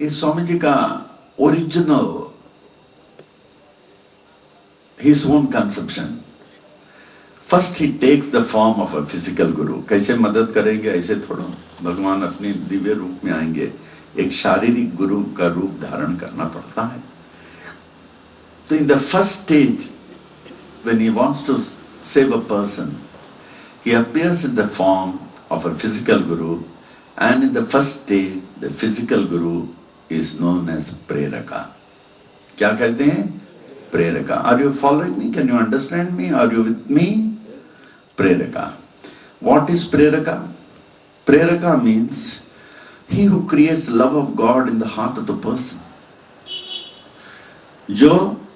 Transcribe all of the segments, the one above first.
इस स्वामी जी का original his own conception. First he takes the form of a physical guru. कैसे मदद करेंगे? ऐसे थोड़ा भगवान अपने दिव्य रूप में आएंगे, एक शारीरिक गुरु का रूप धारण करना पड़ता है. तो in the first stage, when he wants to save a person, he appears in the form of a physical guru, and in the first stage, the physical guru is known as Preraka. क्या कहते हैं? Preraka. Are you following me? Can you understand me? Are you with me? Preraka. What is Preraka? Preraka means he who creates love of God in the heart of the person. जो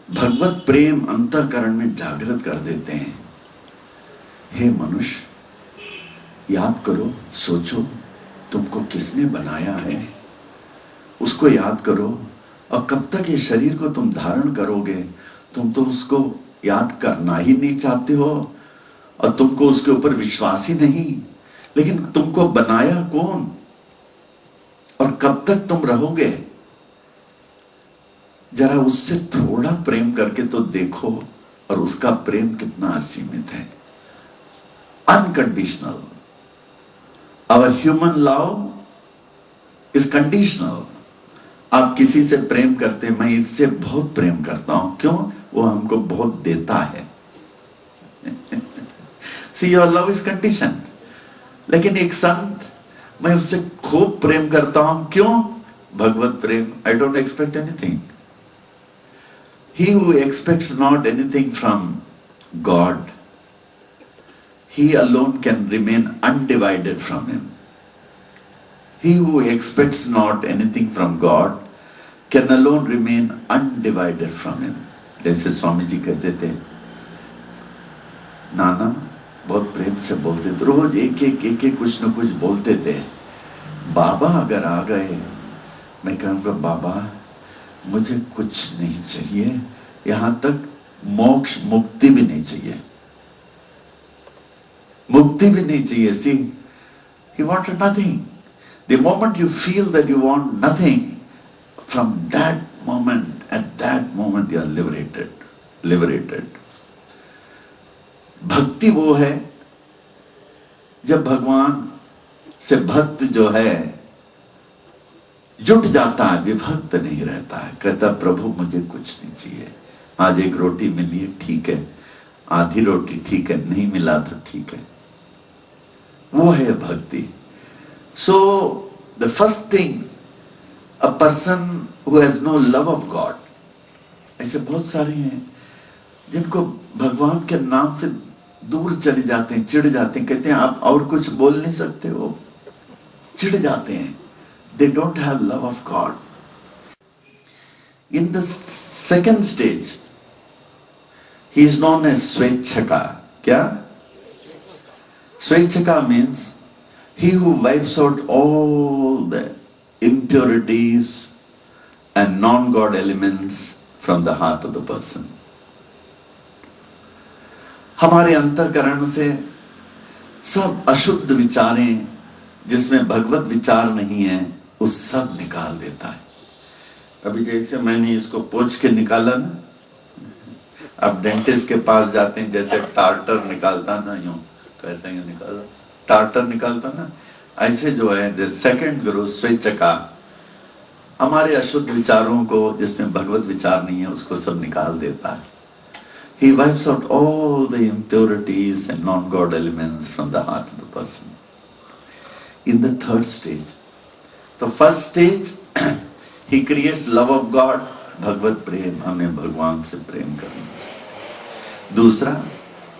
भगवत प्रेम अंतःकरण में जागृत कर देते हैं. हे मनुष्य, याद करो, सोचो, तुमको किसने बनाया है, उसको याद करो. और कब तक ये शरीर को तुम धारण करोगे? तुम तो उसको याद करना ही नहीं चाहते हो और तुमको उसके ऊपर विश्वास ही नहीं. लेकिन तुमको बनाया कौन और कब तक तुम रहोगे? जरा उससे थोड़ा प्रेम करके तो देखो, और उसका प्रेम कितना असीमित है, unconditional. Our human love is conditional. आप किसी से प्रेम करते, मैं इससे बहुत प्रेम करता हूं. क्यों? वो हमको बहुत देता है. See, your love is conditioned. लेकिन एक संत, मैं उससे खूब प्रेम करता हूं. क्यों? भगवत प्रेम. I don't expect anything. He who expects not anything from God, he alone can remain undivided from him. He who expects not anything from God can alone remain undivided from him. जैसे स्वामी जी कहते थे, नाना बहुत प्रेम से बोलते थे, रोज एक एक कुछ न कुछ बोलते थे. बाबा अगर आ गए, मैं कहूँगा बाबा मुझे कुछ नहीं चाहिए, यहां तक मोक्ष मुक्ति भी नहीं चाहिए, मुक्ति भी नहीं चाहिए. See, he wanted nothing. The moment you feel that you want nothing, from that moment, at that moment you are liberated. Liberated. भक्ति वो है जब भगवान से भक्त जो है जुट जाता है, विभक्त नहीं रहता है. कहता प्रभु मुझे कुछ नहीं चाहिए, आज एक रोटी मिली है ठीक है, आधी रोटी ठीक है, नहीं मिला तो ठीक है. वो है भक्ति. So the first thing, a person who has no love of God, ऐसे बहुत सारे हैं जिनको भगवान के नाम से दूर चले जाते हैं, चिढ़ जाते हैं, कहते हैं आप और कुछ बोल नहीं सकते हो, चिढ़ जाते हैं. They don't have love of God. In the second stage, he is known as Swechhaka. क्या? Swechhaka means he who wipes out all the impurities and non-God elements from the heart of the person. हमारे अंतःकरण से सब अशुद्ध विचारें जिसमें भगवत विचार नहीं है, उस सब निकाल देता है. अभी जैसे मैंने इसको पोंछ के निकाला ना, अब डेंटिस्ट के पास जाते हैं, जैसे टार्टर निकालता ना, यूं कैसे यूं निकाला, टार्टर निकालता ना, ऐसे जो है द सेकंड गुरु स्वेच्छका हमारे अशुद्ध विचारों को, जिसमें भगवत विचार नहीं है, उसको सब निकाल देता है. He wipes out all the impurities and non-God elements from the heart of the person. In the third stage, the first stage, he creates love of God, भगवत प्रेम, हमें भगवान से प्रेम करना. दूसरा,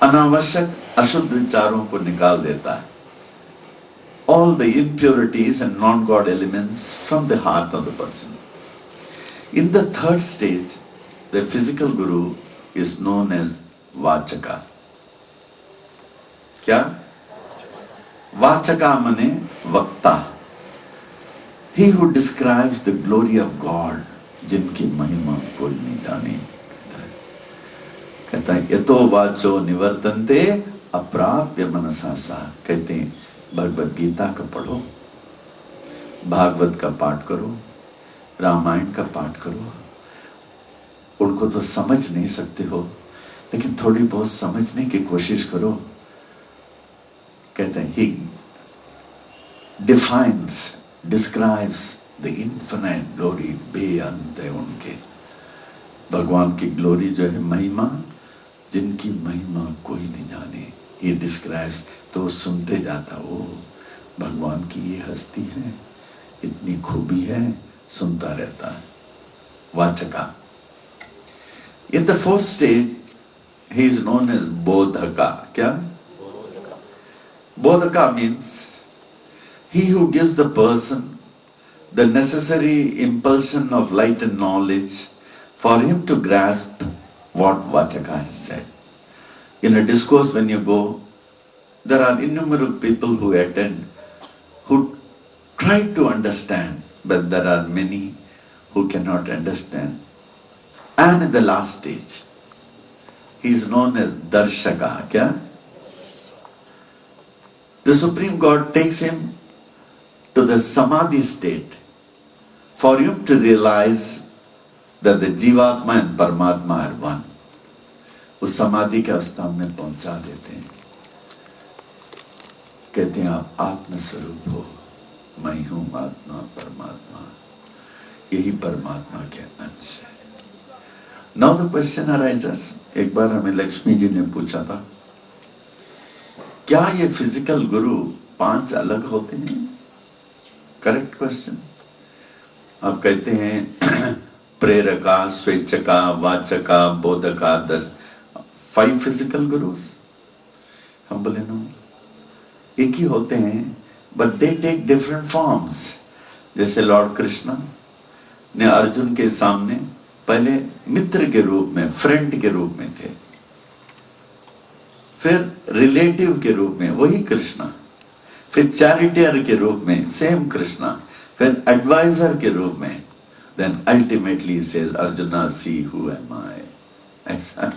अनावश्यक अशुद्ध विचारों को निकाल देता है. All the impurities and non-God elements from the heart of the person. In the third stage, the physical guru is known as Vachaka. क्या? Vachaka माने वक्ता. He who describes the glory of God, जिनकी महिमा कोई नहीं जाने. कहता है यतो वाचो निवर्तन्ते अप्राप्य मनसा सा. कहते हैं भगवत गीता का पढ़ो, भागवत का पाठ करो, रामायण का पाठ करो। उनको तो समझ नहीं सकते हो, लेकिन थोड़ी बहुत समझने की कोशिश करो। कहते हैं he describes the infinite glory, बेअंत है उनके। भगवान की ग्लोरी जो है, महिमा, जिनकी महिमा कोई नहीं जाने, ये डिस्क्राइब्स। तो वो सुनते जाता, ओ भगवान की ये हस्ती है, इतनी खूबी है, सुनता रहता है। वाचका। In the fourth stage, he is known as Bodhaka. क्या? Bodhaka means he who gives the person the necessary impulsion of light and knowledge for him to grasp what Vachaka has said. In a discourse when you go, there are innumerable people who attend, who try to understand, but there are many who cannot understand. And in the last stage, he is known as Darshaka. क्या? The Supreme God takes him to the Samadhi state for him to realize that the Jivatma and Paramatma are one. उस समाधि के अवस्था में पहुंचा देते हैं। कहते हैं आप आत्म स्वरूप हो, मैं हूं आत्मा परमात्मा, यही परमात्मा के अंश है। Now the question arises, एक बार हमें लक्ष्मी जी ने पूछा था, क्या ये फिजिकल गुरु 5 अलग होते हैं? Correct question. आप कहते हैं प्रेरका, स्वेच्छका, वाचका, बोधका, 5 फिजिकल गुरुस। हम बोले नो, एक ही होते हैं, but they take different forms. जैसे लॉर्ड कृष्ण ने अर्जुन के सामने पहले मित्र के रूप में, फ्रेंड के रूप में थे, फिर रिलेटिव के रूप में वही कृष्णा, फिर चैरिटियर के रूप में सेम कृष्णा, फिर एडवाइजर के रूप में, then ultimately says Arjuna see who am I. ऐसा